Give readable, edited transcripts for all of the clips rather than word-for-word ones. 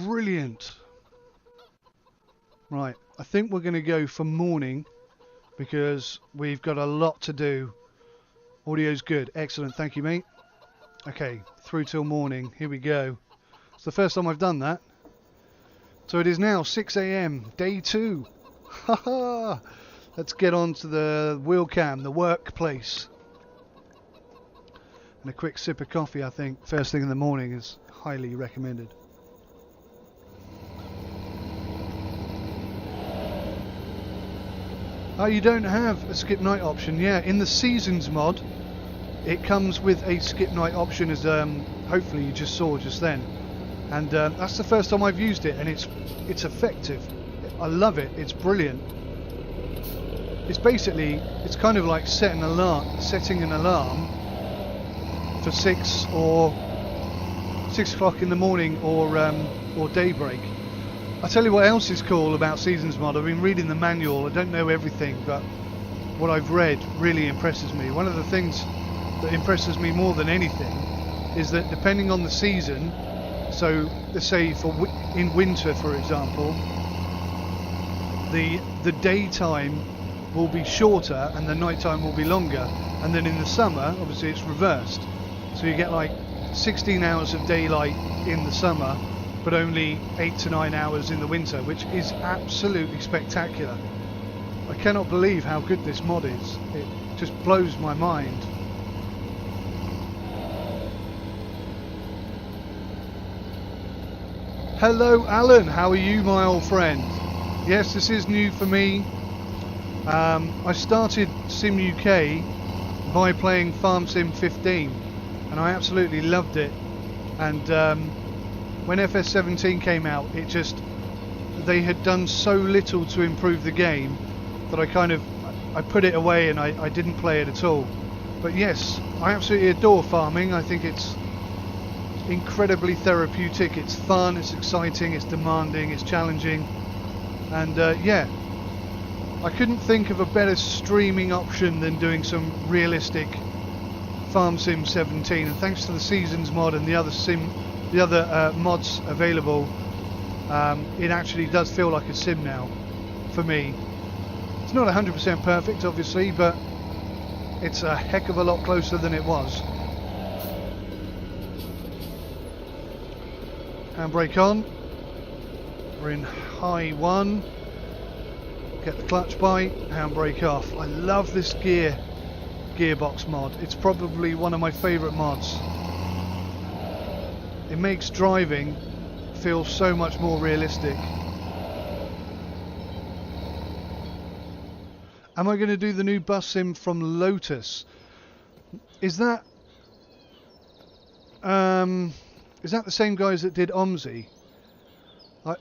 brilliant. Right, I think we're going to go for morning because we've got a lot to do. Audio's good. Excellent. Thank you, mate. Okay, through till morning. Here we go. It's the first time I've done that. So it is now 6 a.m. Day 2. Haha. Let's get on to the wheel cam, the workplace. And a quick sip of coffee, I think, first thing in the morning is highly recommended. Oh, you don't have a skip night option. Yeah, in the seasons mod, it comes with a skip night option, as hopefully you just saw just then. And that's the first time I've used it, and it's effective. I love it. It's brilliant. It's basically, it's kind of like setting an alarm for 6 o'clock in the morning or daybreak. I tell you what else is cool about Seasons Mod. I've been reading the manual. I don't know everything, but what I've read really impresses me. One of the things that impresses me more than anything is that depending on the season, so let's say in winter, for example, the daytime will be shorter and the nighttime will be longer, and then in the summer, obviously, it's reversed. So you get like 16 hours of daylight in the summer, but only 8 to 9 hours in the winter, which is absolutely spectacular. I cannot believe how good this mod is. It just blows my mind. Hello Alan, how are you, my old friend? Yes, this is new for me. I started Sim UK by playing Farm Sim 15 and I absolutely loved it, and when FS17 came out, they had done so little to improve the game that I put it away and I didn't play it at all. But yes, I absolutely adore farming. I think it's incredibly therapeutic. It's fun, it's exciting, it's demanding, it's challenging, and yeah, I couldn't think of a better streaming option than doing some realistic Farm Sim 17, and thanks to the Seasons mod and the other mods available, it actually does feel like a sim now for me. It's not 100% perfect, obviously, but it's a heck of a lot closer than it was. Handbrake on. We're in high 1. Get the clutch bite, handbrake off. I love this gearbox mod. It's probably one of my favourite mods. It makes driving feel so much more realistic. Am I going to do the new bus sim from Lotus? Is that the same guys that did OMSI?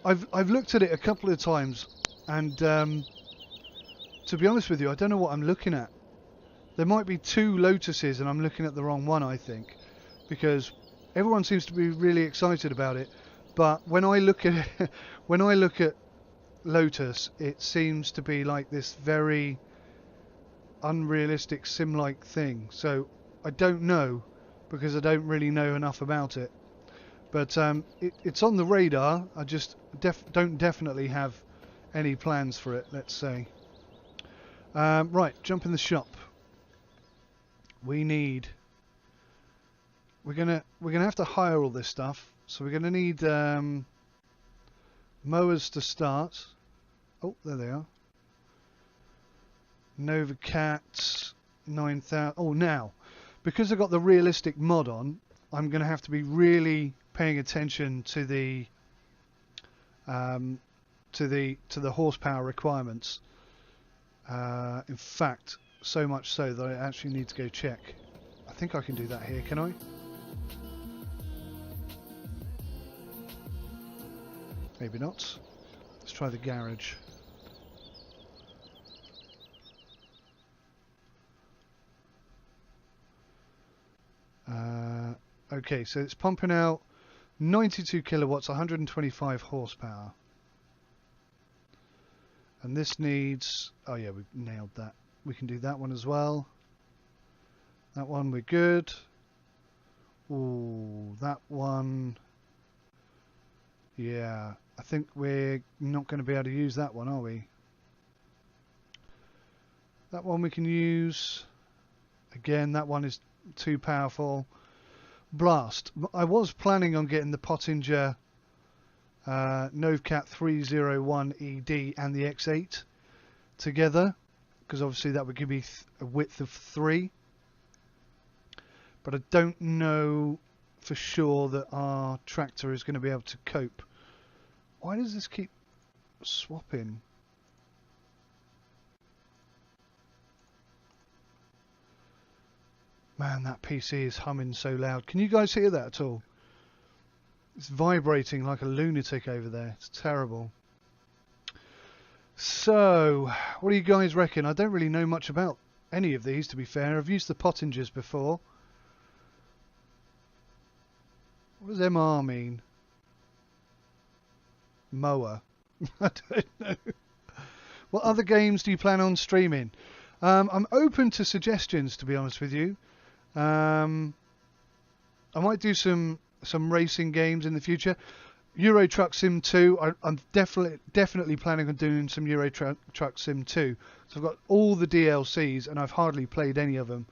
I've looked at it a couple of times, and to be honest with you, I don't know what I'm looking at. There might be 2 Lotuses and I'm looking at the wrong one, I think, because everyone seems to be really excited about it, but when I look at it, when I look at Lotus, it seems to be like this very unrealistic sim-like thing. So I don't know, because I don't really know enough about it. But it's on the radar. I just don't definitely have any plans for it, let's say. Right, jump in the shop. We're gonna have to hire all this stuff, so we're gonna need mowers to start. Oh, there they are. Nova Cat 9000. Oh, now because I've got the realistic mod on, I'm gonna have to be really paying attention to the horsepower requirements. In fact, so much so that I actually need to go check. I think I can do that here, can I? Maybe not. Let's try the garage. Okay, so it's pumping out 92 kilowatts, 125 horsepower. And this needs... oh yeah, we've nailed that. We can do that one as well. That one we're good. Ooh, that one... Yeah, I think we're not going to be able to use that one, are we? That one we can use. Again, that one is too powerful. Blast. I was planning on getting the Pottinger Novcat 301ED and the X8 together, because obviously that would give me a width of 3. But I don't know for sure that our tractor is going to be able to cope. Why does this keep swapping? Man, that PC is humming so loud. Can you guys hear that at all? It's vibrating like a lunatic over there. It's terrible. So, what do you guys reckon? I don't really know much about any of these, to be fair. I've used the Pottingers before. What does MR mean? Mower. I don't know. What other games do you plan on streaming? I'm open to suggestions, to be honest with you. I might do some racing games in the future. Euro Truck Sim 2. I'm definitely planning on doing some Euro Truck Sim 2. So I've got all the DLCs and I've hardly played any of them.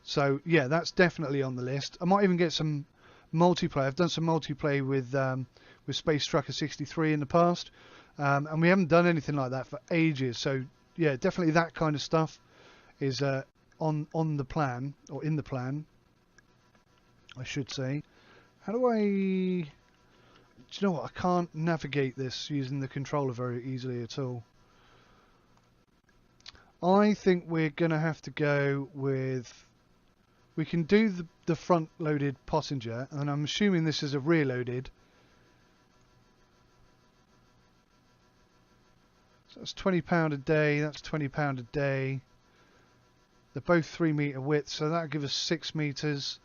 So yeah, that's definitely on the list. I might even get some multiplayer. I've done some multiplayer with Space Trucker 63 in the past, and we haven't done anything like that for ages. So yeah, definitely that kind of stuff is on the plan, or in the plan, I should say. How do I... Do you know what? I can't navigate this using the controller very easily at all. I think we're going to have to go with... We can do the front-loaded Pottinger, and I'm assuming this is a rear-loaded. So that's £20 a day, that's £20 a day. They're both 3 metre width, so that'll give us 6 metres.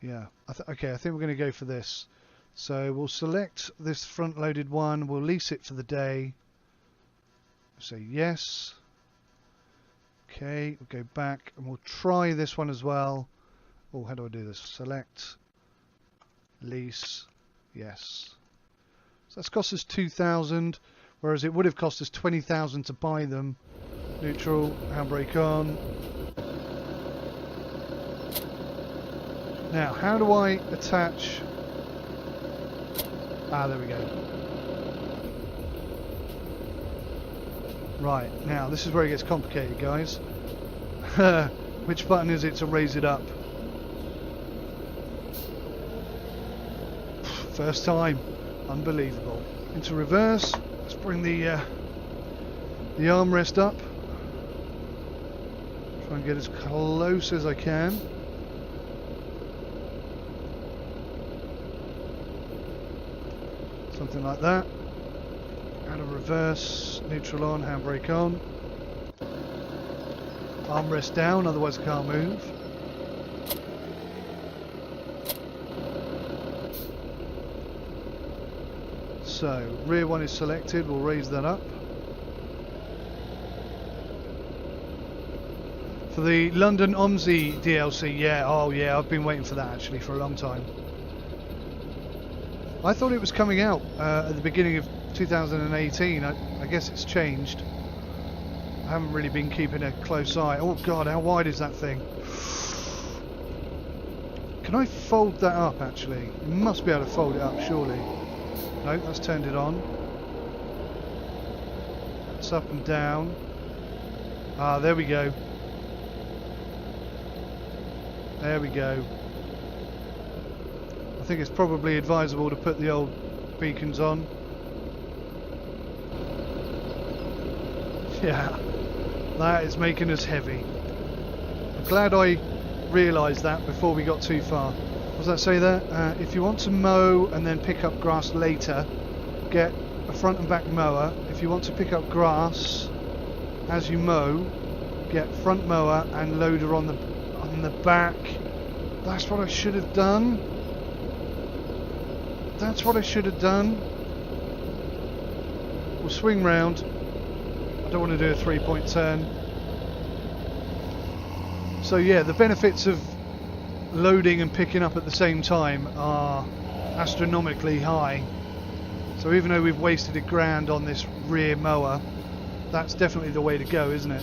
Yeah, okay, I think we're going to go for this. So we'll select this front-loaded one, we'll lease it for the day. Say yes. Okay, we'll go back and we'll try this one as well. Oh, how do I do this? Select, lease, yes. So that's cost us 2,000, whereas it would have cost us 20,000 to buy them. Neutral, handbrake on. Now, how do I attach? Ah, there we go. Right, now this is where it gets complicated, guys. Which button is it to raise it up? First time. Unbelievable. Into reverse. Let's bring the armrest up. Try and get as close as I can. Something like that. Out of reverse, neutral on, handbrake on. Armrest down, otherwise I can't move. So, rear one is selected, we'll raise that up. For the London OMSI DLC, yeah, oh yeah, I've been waiting for that actually for a long time. I thought it was coming out at the beginning of 2018. I guess it's changed. I haven't really been keeping a close eye. Oh god, how wide is that thing? Can I fold that up actually? You must be able to fold it up surely. No, that's turned it on. It's up and down. Ah, there we go. There we go. I think it's probably advisable to put the old beacons on. Yeah, that is making us heavy. I'm glad I realised that before we got too far. What does that say there? If you want to mow and then pick up grass later, get a front and back mower. If you want to pick up grass as you mow, get front mower and loader on the back. That's what I should have done. That's what I should have done. We'll swing round. I don't want to do a 3-point turn. So yeah, the benefits of loading and picking up at the same time are astronomically high. So even though we've wasted £1,000 on this rear mower, that's definitely the way to go, isn't it?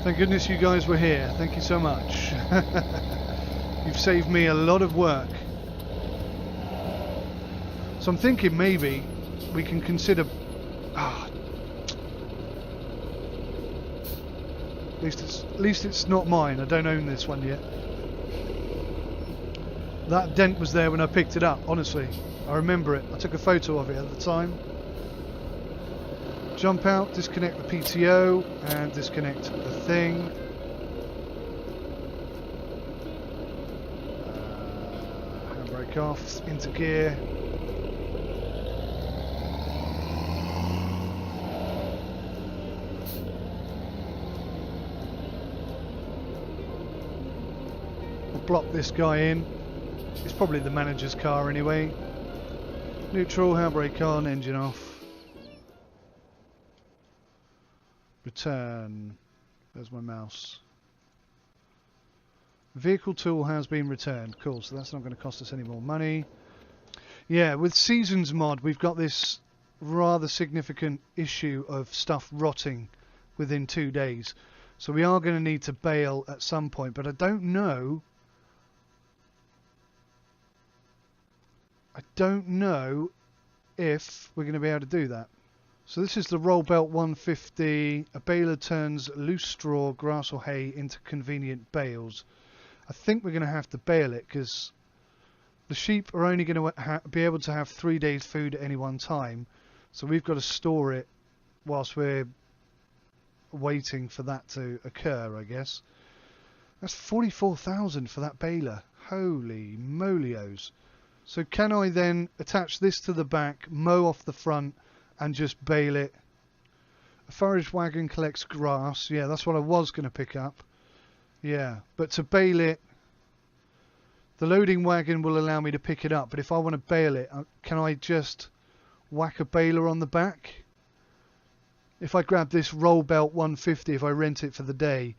Thank goodness you guys were here. Thank you so much. You've saved me a lot of work. So I'm thinking maybe we can consider... at least it's not mine. I don't own this one yet. That dent was there when I picked it up, honestly. I remember it. I took a photo of it at the time. Jump out, disconnect the PTO, and disconnect the thing. Handbrake off, into gear. We'll block this guy in. It's probably the manager's car anyway. Neutral, handbrake on, engine off. Return. There's my mouse. Vehicle tool has been returned. Cool, so that's not going to cost us any more money. Yeah, with Seasons mod, we've got this rather significant issue of stuff rotting within 2 days. So we are going to need to bail at some point, but I don't know if we're going to be able to do that. So this is the roll belt 150. A baler turns loose straw, grass or hay into convenient bales. I think we're going to have to bale it because the sheep are only going to be able to have 3 days food at any one time. So we've got to store it whilst we're waiting for that to occur, I guess. That's 44,000 for that baler. Holy molios. So can I then attach this to the back, mow off the front, and just bale it? A forage wagon collects grass. Yeah, that's what I was going to pick up. Yeah, but to bale it, the loading wagon will allow me to pick it up. But if I want to bale it, can I just whack a baler on the back? If I grab this roll belt 150, if I rent it for the day,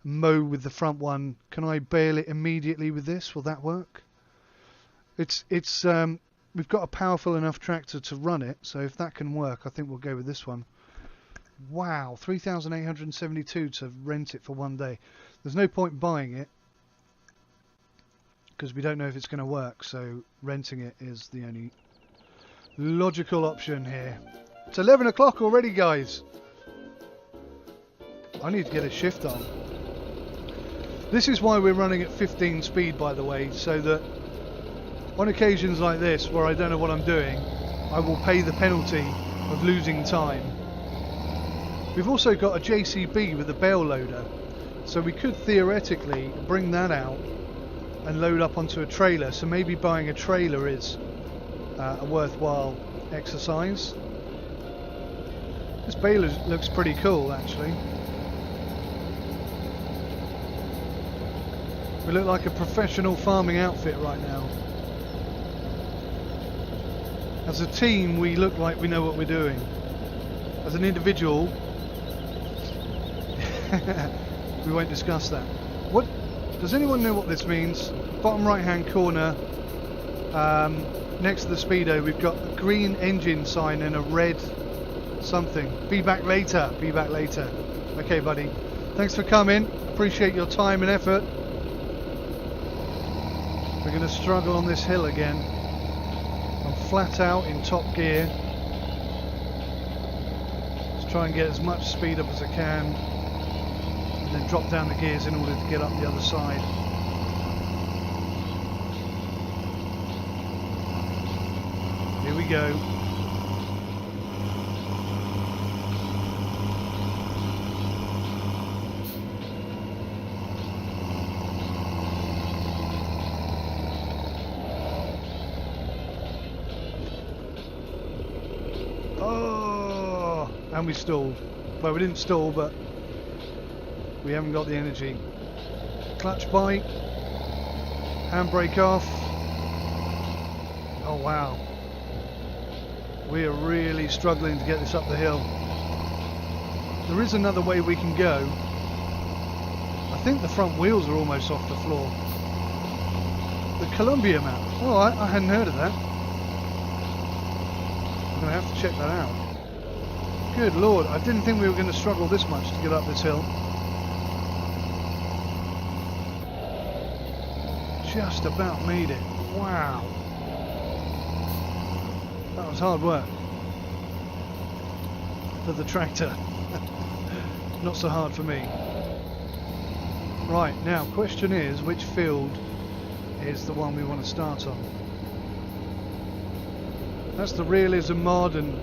mow with the front one, can I bale it immediately with this? Will that work? We've got a powerful enough tractor to run it, so if that can work, I think we'll go with this one. Wow, 3,872 to rent it for 1 day. There's no point buying it because we don't know if it's going to work, so renting it is the only logical option here. It's 11 o'clock already, guys. I need to get a shift on. This is why we're running at 15 speed, by the way, so that on occasions like this, where I don't know what I'm doing, I will pay the penalty of losing time. We've also got a JCB with a bale loader, so we could theoretically bring that out and load up onto a trailer. So maybe buying a trailer is a worthwhile exercise. This baler looks pretty cool, actually. We look like a professional farming outfit right now. As a team, we look like we know what we're doing. As an individual, we won't discuss that. What does anyone know what this means? Bottom right hand corner, next to the speedo, we've got a green engine sign and a red something. Be back later. Be back later. Okay, buddy. Thanks for coming. Appreciate your time and effort. We're going to struggle on this hill again. I'm flat out in top gear. Let's try and get as much speed up as I can, and then drop down the gears in order to get up the other side. Here we go. And we stalled. Well, we didn't stall, but we haven't got the energy. Clutch bite. Handbrake off. Oh wow. We are really struggling to get this up the hill. there is another way we can go. I think the front wheels are almost off the floor. The Columbia map. Oh, I hadn't heard of that. I'm going to have to check that out. Good lord, I didn't think we were going to struggle this much to get up this hill. Just about made it. Wow. That was hard work. For the tractor. Not so hard for me. Right, now question is, which field is the one we want to start on? That's the realism mod, and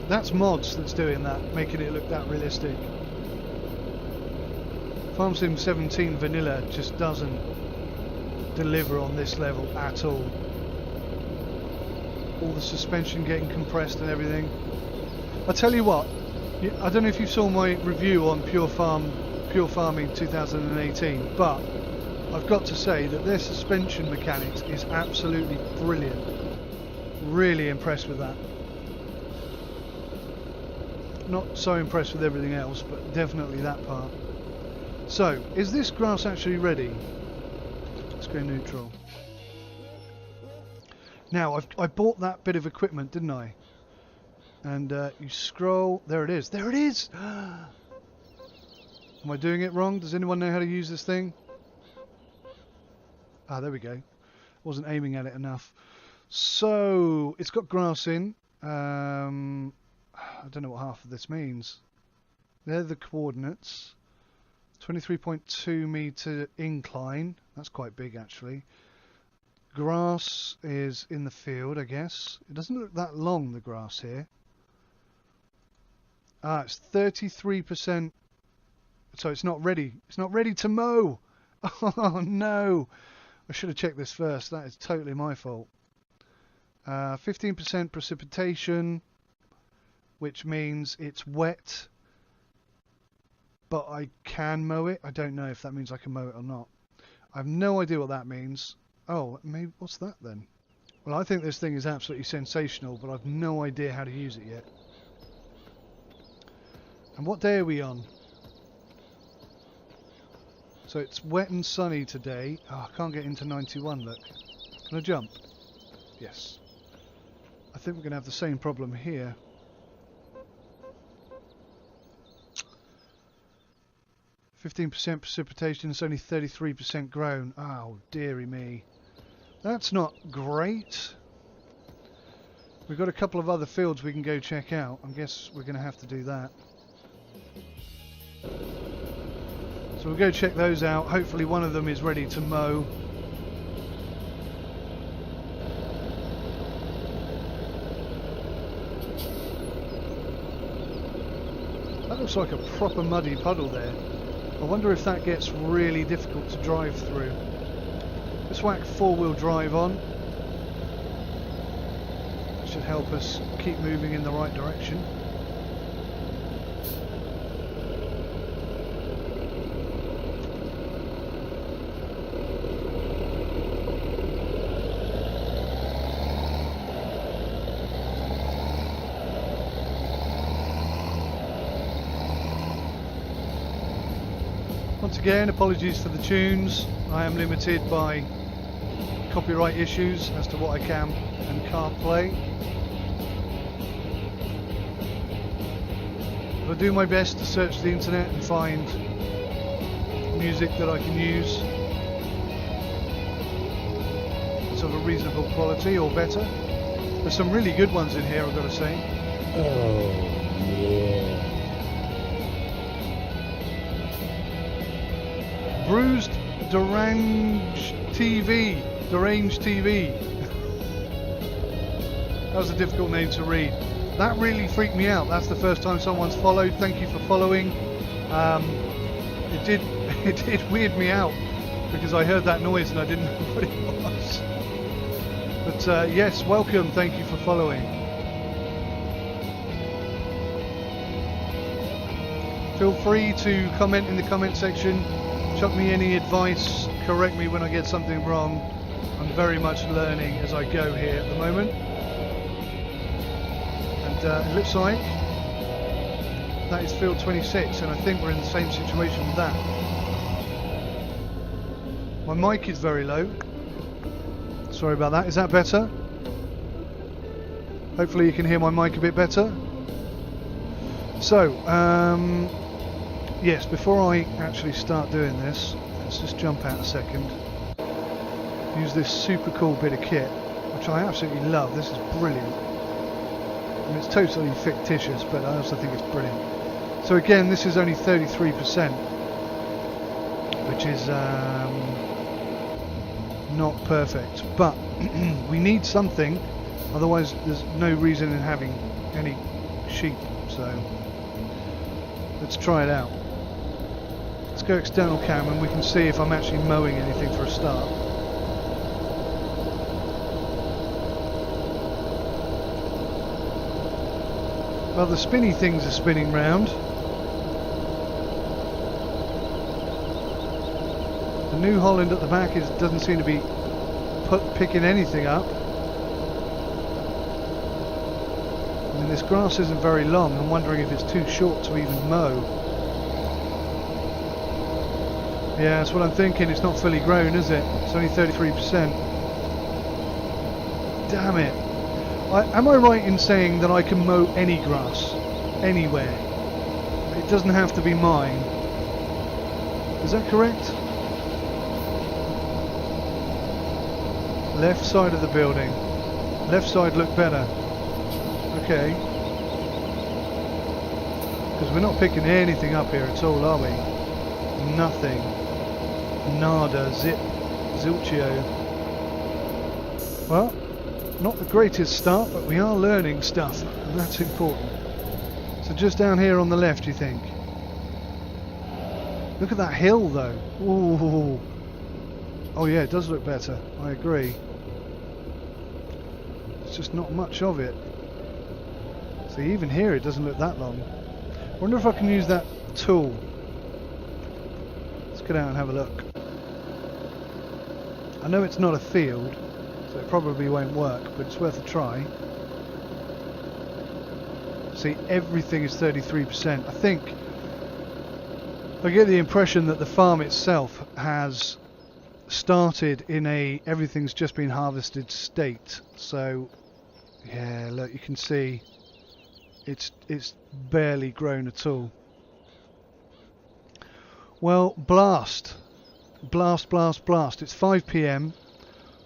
that's mods that's doing that, making it look that realistic. Farm Sim 17 vanilla just doesn't deliver on this level at all. All the suspension getting compressed and everything. I tell you what, I don't know if you saw my review on Pure Farming 2018, but I've got to say that their suspension mechanics is absolutely brilliant. Really impressed with that. Not so impressed with everything else, but definitely that part. So, is this grass actually ready? Let's go neutral. Now, I bought that bit of equipment, didn't I? And you scroll, there it is. There it is! Am I doing it wrong? Does anyone know how to use this thing? Ah, there we go. Wasn't aiming at it enough. So, it's got grass in. I don't know what half of this means. They're the coordinates. 23.2 meter incline. That's quite big, actually. Grass is in the field, I guess. It doesn't look that long, the grass here. Ah, it's 33%. So it's not ready. It's not ready to mow. Oh, no. I should have checked this first. That is totally my fault. 15% precipitation, which means it's wet, but I can mow it. I don't know if that means I can mow it or not. I have no idea what that means. Oh, maybe what's that then? Well, I think this thing is absolutely sensational, but I've no idea how to use it yet. And what day are we on? So it's wet and sunny today. Oh, I can't get into 91, look. Can I jump? Yes. I think we're going to have the same problem here. %, precipitation, it's only 33% grown. Oh, dearie me. That's not great. We've got a couple of other fields we can go check out. I guess we're going to have to do that. So we'll go check those out. Hopefully one of them is ready to mow. That looks like a proper muddy puddle there. I wonder if that gets really difficult to drive through. Let's whack four-wheel drive on. That should help us keep moving in the right direction. Once again, apologies for the tunes. I am limited by copyright issues as to what I can and can't play. But I do my best to search the internet and find music that I can use. It's of a reasonable quality or better. There's some really good ones in here, I've got to say. Oh, yeah. Bruised Deranged TV. Deranged TV. That was a difficult name to read. That really freaked me out. That's the first time someone's followed. Thank you for following. It did weird me out because I heard that noise and I didn't know what it was. But yes, welcome. Thank you for following. Feel free to comment in the comment section. Chuck me any advice, correct me when I get something wrong. I'm very much learning as I go here at the moment. And it looks like That is field 26, and I think we're in the same situation with that. My mic is very low. Sorry about that. Is that better? Hopefully you can hear my mic a bit better. So, yes, before I actually start doing this, let's just jump out a second. Use this super cool bit of kit, which I absolutely love. This is brilliant. I mean, it's totally fictitious, but I also think it's brilliant. So again, this is only 33%, which is not perfect, but we need something, otherwise there's no reason in having any sheep. So let's try it out. Let's go external cam and we can see if I'm actually mowing anything for a start. Well, the spinny things are spinning round. The New Holland at the back doesn't seem to be picking anything up. I mean, this grass isn't very long. I'm wondering if it's too short to even mow. Yeah, that's what I'm thinking. It's not fully grown, is it? It's only 33%. Damn it. Am I right in saying that I can mow any grass, anywhere? It doesn't have to be mine. Is that correct? Left side of the building. Left side look better. Okay. Because we're not picking anything up here at all, are we? Nothing. Nada. Zilchio. Well, not the greatest start, but we are learning stuff, and that's important. So just down here on the left, you think? Look at that hill, though. Ooh. Oh yeah, it does look better. I agree. It's just not much of it. See, even here it doesn't look that long. I wonder if I can use that tool. Let's get out and have a look. I know it's not a field, so it probably won't work, but it's worth a try. See, everything is 33%. I get the impression that the farm itself has started in a everything's just been harvested state. So yeah, look, you can see it's barely grown at all. Well, blast. It's 5 PM.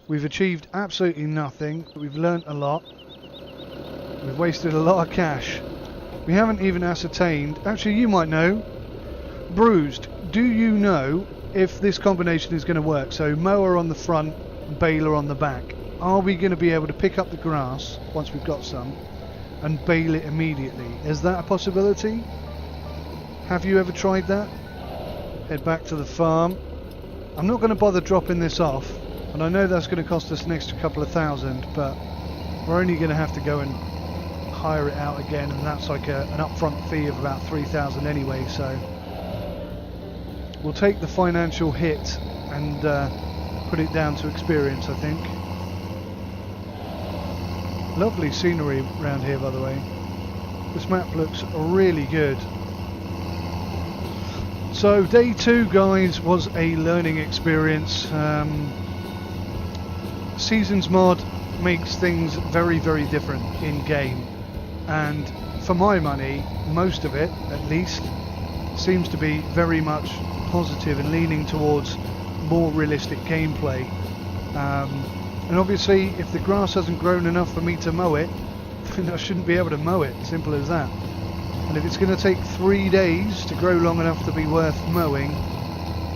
We've achieved absolutely nothing. We've learnt a lot. We've wasted a lot of cash. We haven't even ascertained. Actually, you might know. Bruised, do you know if this combination is going to work? So mower on the front, baler on the back. Are we going to be able to pick up the grass once we've got some and bale it immediately? Is that a possibility? Have you ever tried that? Head back to the farm. I'm not going to bother dropping this off, and I know that's going to cost us an extra couple of thousand, but we're only going to have to go and hire it out again, and that's like an upfront fee of about 3,000 anyway, so we'll take the financial hit and put it down to experience, I think. Lovely scenery around here, by the way. This map looks really good. So day 2, guys, was a learning experience. Seasons mod makes things very, very different in game, and for my money, most of it at least seems to be very much positive and leaning towards more realistic gameplay. And obviously, if the grass hasn't grown enough for me to mow it, then I shouldn't be able to mow it. Simple as that. And if it's going to take 3 days to grow long enough to be worth mowing,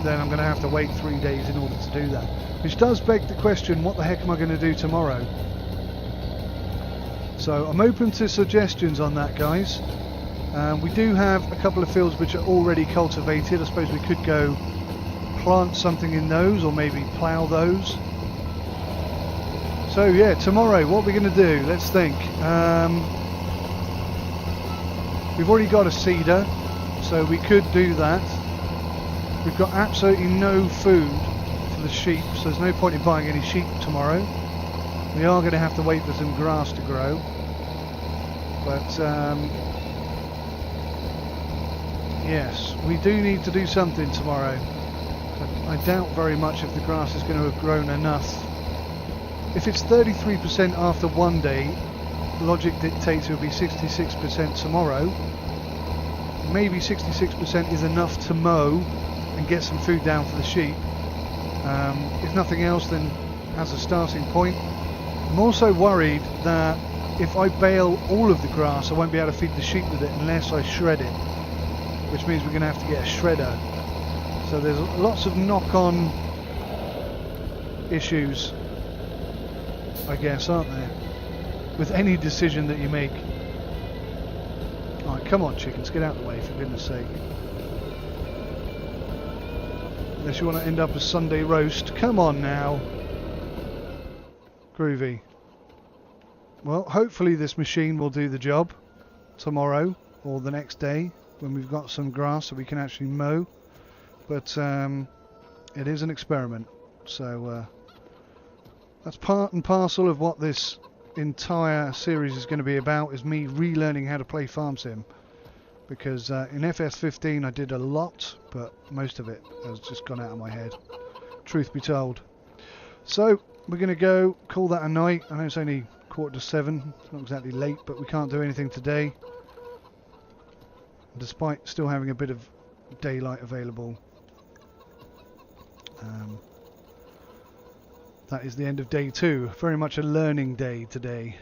then I'm going to have to wait 3 days in order to do that. Which does beg the question, what the heck am I going to do tomorrow? So I'm open to suggestions on that, guys. We do have a couple of fields which are already cultivated. I suppose we could go plant something in those, or maybe plough those. So yeah, tomorrow, what are we going to do? Let's think. We've already got a seeder, so we could do that. We've got absolutely no food for the sheep, so there's no point in buying any sheep tomorrow. We are going to have to wait for some grass to grow. But Yes, we do need to do something tomorrow. I doubt very much if the grass is going to have grown enough. If it's 33% after one day, logic dictates it will be 66% tomorrow. Maybe 66% is enough to mow and get some food down for the sheep. If nothing else, then as a starting point. I'm also worried that if I bale all of the grass, I won't be able to feed the sheep with it unless I shred it, which means we're going to have to get a shredder. So there's lots of knock-on issues, I guess, aren't there, with any decision that you make. Alright, come on chickens, get out of the way for goodness sake. Unless you want to end up a Sunday roast. Come on now. Groovy. Well, hopefully this machine will do the job tomorrow or the next day when we've got some grass that we can actually mow. But it is an experiment. So that's part and parcel of what this entire series is going to be about, is me relearning how to play Farm Sim. Because in FS15 I did a lot, but most of it has just gone out of my head, truth be told. So we're going to go call that a night. I know it's only 6:45, it's not exactly late, but we can't do anything today, despite still having a bit of daylight available. That is the end of day 2, very much a learning day today.